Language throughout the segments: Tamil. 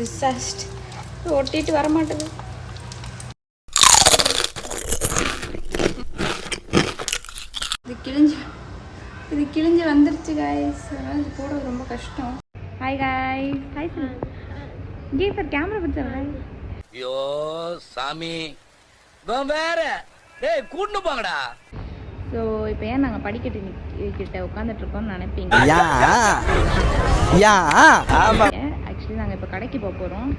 டிசாஸ்ட் ஒட்டிட்டு வர மாட்டேது. இது கிழிஞ்சு வந்துருச்சு காய்ஸ். அதனால் இது போடுறது ரொம்ப கஷ்டம். Hi guys. Hi sir. இங்கே சார் கேமரா பிடிச்சா. ஐயோ சாமி வேற டேய் கூட்டு போங்கடா. ஸோ இப்போ ஏன் நாங்கள் படிக்கட்டு கிட்ட உட்காந்துட்டு இருக்கோம்னு நினைப்பீங்க. ஆக்சுவலி நாங்கள் இப்போ கடைக்கு போக போகிறோம்.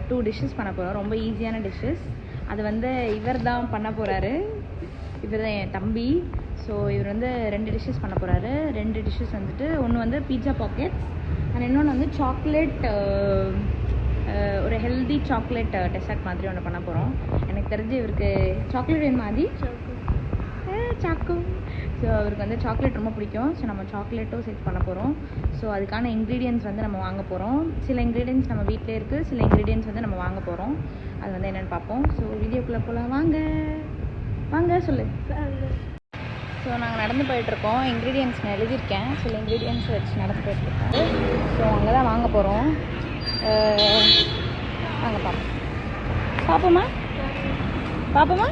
2 டிஷ்ஷஸ் பண்ண போகிறோம். ரொம்ப ஈஸியான டிஷ்ஷஸ். அது வந்து இவர் தான் பண்ண போகிறாரு. இவர் தான் என் தம்பி. ஸோ இவர் வந்து 2 டிஷ்ஷஸ் பண்ண போகிறாரு. 2 டிஷ்ஷஸ் வந்துட்டு ஒன்று வந்து பீட்சா பாக்கெட்ஸ் அண்ட் இன்னொன்று வந்து சாக்லேட், ஒரு ஹெல்தி சாக்லேட் டெசர்ட் மாதிரி ஒன்று பண்ண போகிறோம். எனக்கு தெரிஞ்சு இவருக்கு சாக்லேட் வேணும் மாதிரி சாக்கு. ஸோ அவருக்கு வந்து சாக்லேட் ரொம்ப பிடிக்கும். ஸோ நம்ம சாக்லேட்டும் சேர்த்து பண்ண போகிறோம். ஸோ அதுக்கான இன்க்ரீடியன்ட்ஸ் வந்து நம்ம வாங்க போகிறோம். சில இன்க்ரீடியன்ட்ஸ் நம்ம வீட்டிலே இருக்குது, சில இன்க்ரீடியன்ட்ஸ் வந்து நம்ம வாங்க போகிறோம். அது வந்து என்னென்னு பார்ப்போம். ஸோ வீடியோக்குள்ளே போகலாம். வாங்க வாங்க சொல்லு. ஸோ நாங்கள் நடந்து போயிட்டுருக்கோம். இன்க்ரீடியன்ட்ஸ் நான் எழுதியிருக்கேன். சில இன்க்ரீடியன்ட்ஸ் வச்சு நடந்து போயிட்டுருக்கோம். ஸோ அங்கே தான் வாங்க போகிறோம். வாங்க பார்ப்போம். பார்ப்போமா பார்ப்போமா.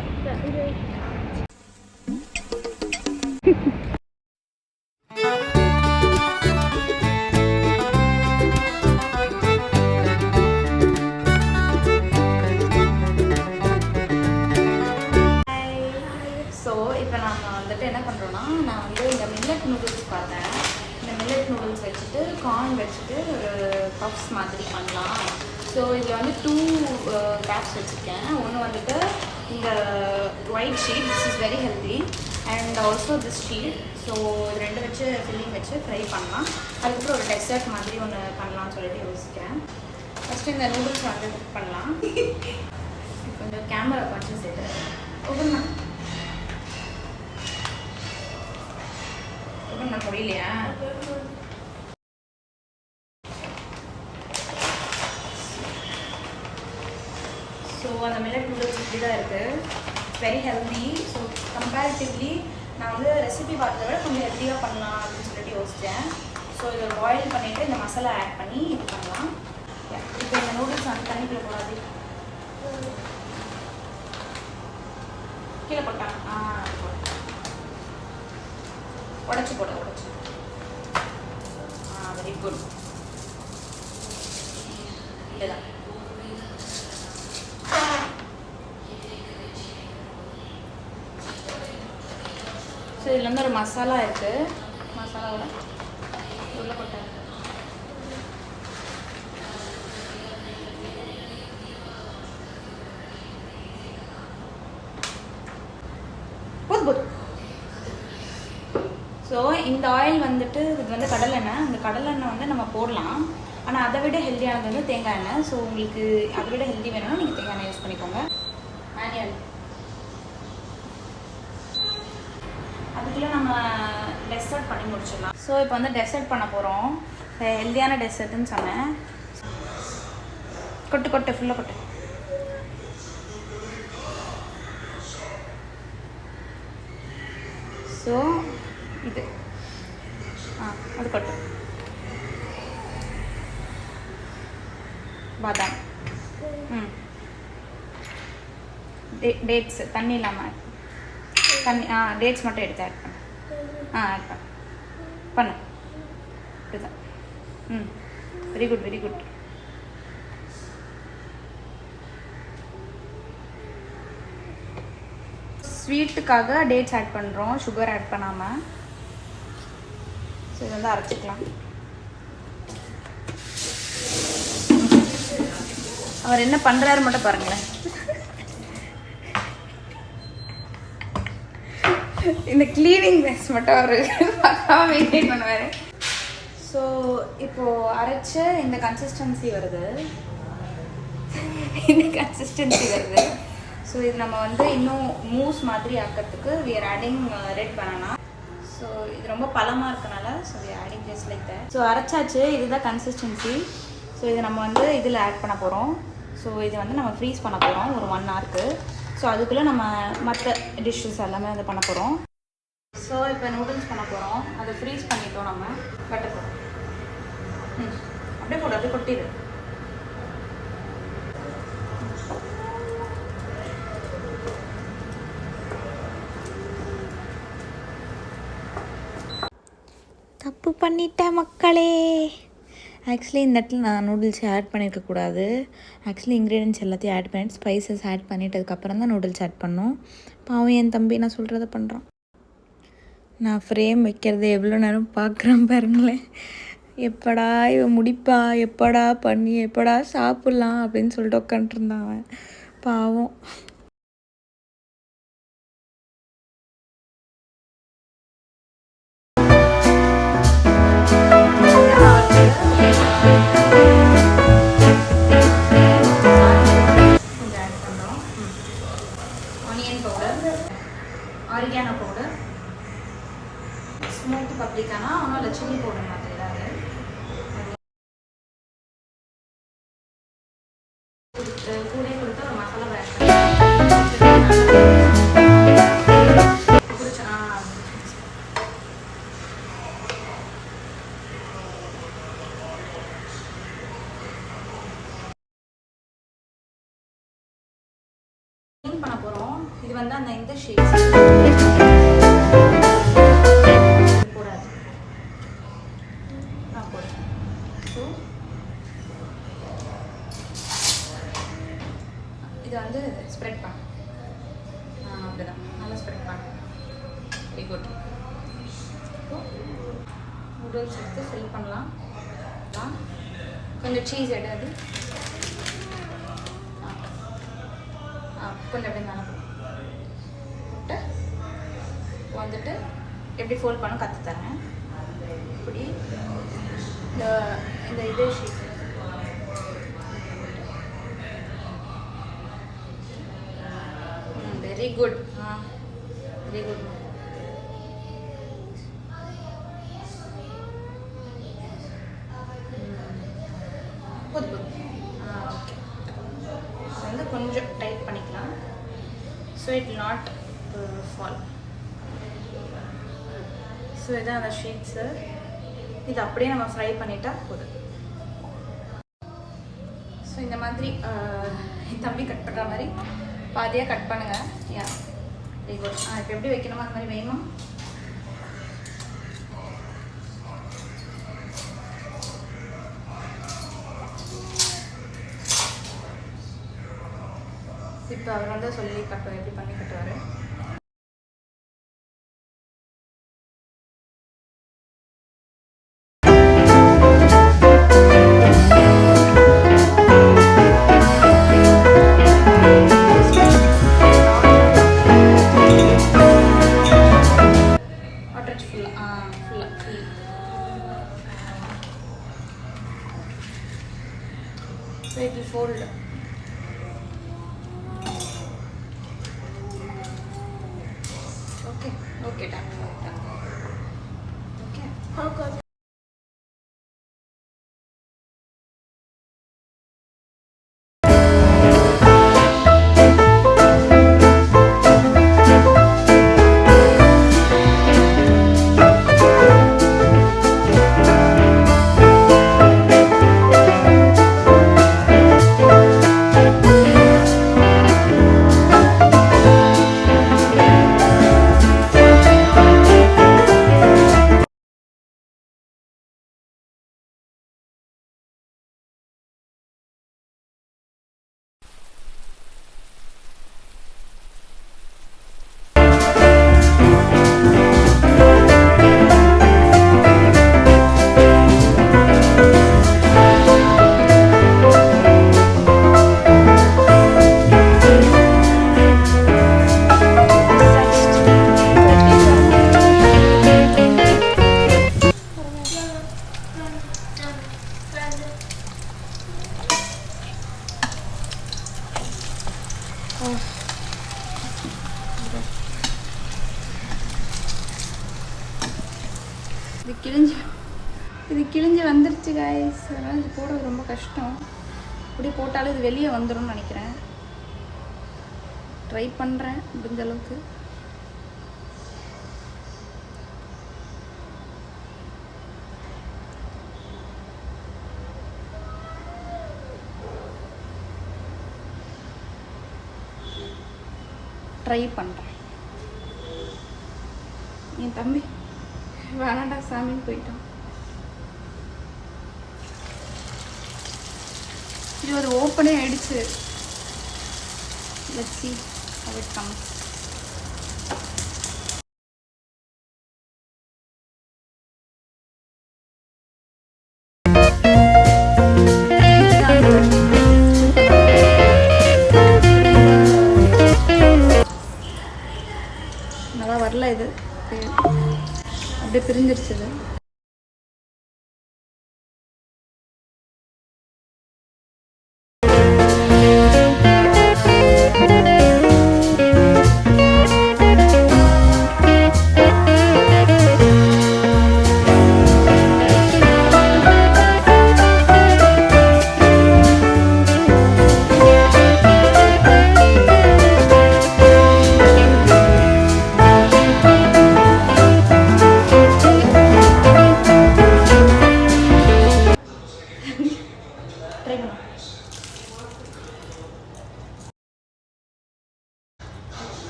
என்ன பண்ணுறோன்னா, நான் வந்து இந்த மில்லட் நூடுல்ஸ் பார்த்தேன். இந்த மில்லட் நூடுல்ஸ் வச்சுட்டு கார்ன் வச்சுட்டு ஒரு பஃப்ஸ் மாதிரி பண்ணலாம். ஸோ இதில் வந்து 2 பேக்ஸ் வச்சுருக்கேன். ஒன்று வந்துட்டு இந்த white sheet, this is very healthy, and also this sheet. So இது 2 வச்சு ஃபில்லிங் வச்சு ஃப்ரை பண்ணலாம். அதுக்கப்புறம் ஒரு டெசர்ட் மாதிரி ஒன்று பண்ணலாம்னு சொல்லிட்டு யோசிக்கிறேன். ஃபஸ்ட்டு இந்த நூடுல்ஸ் வந்து குக் பண்ணலாம். கொஞ்சம் கேமரா கொஞ்சம் சேர்த்து ஓப்பன் பண்ண முடியலையா? ஸோ அந்த மில்லட் நூடுல்ஸ் இப்படி தான் இருக்குது. Very healthy. ஸோ கம்பேரிட்டிவ்லி நான் வந்து ரெசிபி பார்த்ததை விட கொஞ்சம் ஹெல்த்தியாக பண்ணலாம் அப்படின்னு சொல்லிட்டு யோசித்தேன். ஸோ இதை பாயில் பண்ணிவிட்டு இந்த மசாலா ஆட் பண்ணி இது பண்ணலாம். இப்போ இந்த நூடுல்ஸ் வந்து தண்ணிக்குள்ளே போடாது, கீழே போட்டான். உடச்சி போட உடச்சி. Very good. இதுதான். ஸோ இதில் வந்து ஒரு மசாலா இருக்குது. மசாலாவோட உள்ள போட்டாங்க. போது போது. ஸோ இந்த ஆயில் வந்துட்டு இது வந்து கடலெண்ணெய். அந்த கடலெண்ணெய் வந்து நம்ம போடலாம். ஆனால் அதை விட ஹெல்த்தியானது வந்து தேங்காய் எண்ணெய். ஸோ உங்களுக்கு அதை விட ஹெல்த்தி வேணும்னா நீங்கள் தேங்காய் எண்ணெய் யூஸ் பண்ணிக்கோங்க. மேனுவல். அதுக்குள்ளே நம்ம டெசர்ட் பண்ணி முடிச்சிடலாம். ஸோ இப்போ வந்து டெசர்ட் பண்ண போகிறோம். ஹெல்த்தியான டெசர்ட்டுன்னு சொன்னேன். கொட்டு கொட்டு ஃபுல்லாக கொட்டு. ஸோ இது அது கொட்டு. பாதாம், டேட்ஸ் தண்ணி இல்லாமல் தண்ணி, டேட்ஸ் மட்டும் எடுத்து ஆட் பண்ணு. ஆட் பண்ணு இப்படிதான். Very good very good. ஸ்வீட்டுக்காக டேட்ஸ் ஆட் பண்ணுறோம், சுகர் ஆட் பண்ணாமல். ஸோ இது வந்து அரைச்சிக்கலாம். அவர் என்ன பண்ணுறாரு மட்டும் பாருங்களேன். இந்த கிளீனிங் ப்ரெஸ் மட்டும் அவர் மெயின்டைன் பண்ணுவார். ஸோ இப்போது அரைச்ச இந்த கன்சிஸ்டன்சி வருது. ஸோ இது நம்ம வந்து இன்னும் மூஸ் மாதிரி ஆக்கிறதுக்கு we are adding red banana. So இது ரொம்ப பழமாக இருக்கனால so we are adding just like that. So அரைச்சாச்சு. இதுதான் கன்சிஸ்டன்சி. ஸோ இதை நம்ம வந்து இதில் ஆட் பண்ண போகிறோம். ஸோ இது வந்து நம்ம ஃப்ரீஸ் பண்ண போகிறோம் ஒரு 1 ஹவருக்கு. ஸோ அதுக்குள்ளே நம்ம மற்ற டிஷ்ஷஸ் எல்லாமே வந்து பண்ண போகிறோம். ஸோ இப்போ நூடுல்ஸ் பண்ண போகிறோம். அதை ஃப்ரீஸ் பண்ணிட்டோம். நம்ம கட்ட போகிறோம். அப்படியே போடு, அப்படியே கொட்டிடு. தப்பு பண்ணிட்டேன் மக்களே. ஆக்சுவலி இந்த இடத்துல நான் நூடுல்ஸ் ஆட் பண்ணியிருக்கக்கூடாது. ஆக்சுவலி இன்க்ரீடியன்ஸ் எல்லாத்தையும் ஆட் பண்ணிவிட்டு ஸ்பைசஸ் ஆட் பண்ணிட்டதுக்கப்புறம் தான் நூடுல்ஸ் ஆட் பண்ணோம். பாவம் என் தம்பி நான் சொல்கிறத பண்ணுறான். நான் ஃப்ரேம் வைக்கிறத எவ்வளோ நேரம் பார்க்குறேன் பாருங்களேன். எப்படா இவன் முடிப்பா, எப்படா பண்ணி எப்படா சாப்பிட்லாம் அப்படின்னு சொல்லிட்டு உட்காந்துருந்தான் அவன். பாவம். Onion powder, oregano powder, smoke paprika ஒன்றும் இல்லை, சில்லி பவுடர் மாதிரி தான் அது. கூட கொடுத்து ஒரு மசாலா ஆட் பண்ண போகிறோம். இது வந்து அந்த இந்த ஷேப்ஸ் போடாது. நான் போடுறேன். ஸோ இதை வந்து ஸ்ப்ரெட் பண்ண அப்படிதான் நல்லா ஸ்ப்ரெட் பண்ண. Very good. நூடுல்ஸ் எடுத்து ஃபில் பண்ணலாம். கொஞ்சம் சீஸ் எடாது. கொஞ்சம் அப்படி மேலே போட்டு வந்துட்டு எப்படி ஃபோல்ட் பண்ண கற்றுத்தரேன். இப்படி இந்த இதே sheet very good. Very good. போது ஓகே. வந்து கொஞ்சம் டைட் பண்ணிக்கலாம். So it not fall. So இதான் அந்த ஷீட்ஸு. இது அப்படியே நம்ம ஃப்ரை பண்ணிட்டா போதும். ஸோ இந்த மாதிரி தம்பி கட் பண்ணுற மாதிரி பாதியாக கட் பண்ணுங்கள். Yeah very good. இப்போ எப்படி வைக்கணுமோ அந்த மாதிரி வேணும். இப்போ அவர் வந்து சொல்லி கட்டுவார், எப்படி பண்ணி கட்டுவார். So it will fold. Okay, done. Okay. இது கிழிஞ்சு வந்துருச்சு காய்ஸ். அதனால் இது போடுறது ரொம்ப கஷ்டம். இப்படி போட்டாலும் இது வெளியே வந்துடும்னு நினைக்கிறேன். ட்ரை பண்ணுறேன் முடிஞ்ச அளவுக்கு. ட்ரை பண்ணுறேன். என் தம்பி வேணாண்டா சாமின்னு போயிட்டான். இது ஒரு ஓப்பனே ஆயிடுச்சு. Let's see how it comes. நல்லா வரல இது, அப்படியே பிரிஞ்சிருச்சு இது.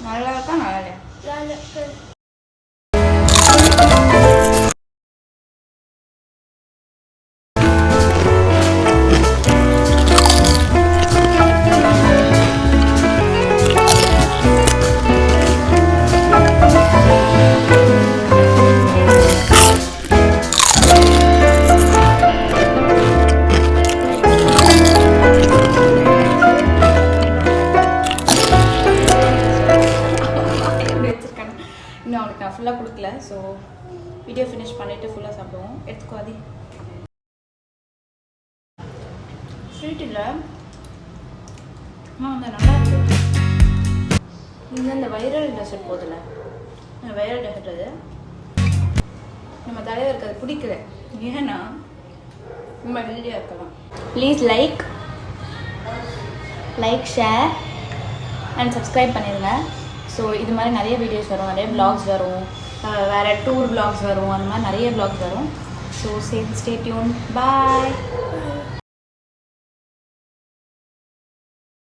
நல்லா இருக்கா நல்லா இல்லையா? இன்னும் அவனுக்கு நான் ஃபுல்லாக கொடுக்கல. ஸோ வீடியோ ஃபினிஷ் பண்ணிவிட்டு ஃபுல்லாக சாப்பிடுவோம். எடுத்துக்கோ அது ஸ்வீட் இல்லை வந்து நல்லா இருக்கு. இந்த வைரல் டெசர்ட் போதில்ல, வைரல் டெசர்ட் அது நம்ம தலைவருக்கு அது பிடிக்கல. ஏன்னா ரொம்ப ஹெல்தியாக இருக்கலாம். Please like share and subscribe பண்ணிடுங்க. ஸோ இது மாதிரி நிறைய வீடியோஸ் வரும், நிறைய vlogs வரும், வேறு டூர் vlogs வரும், அந்த மாதிரி நிறைய vlogs வரும். So stay tuned. Bye.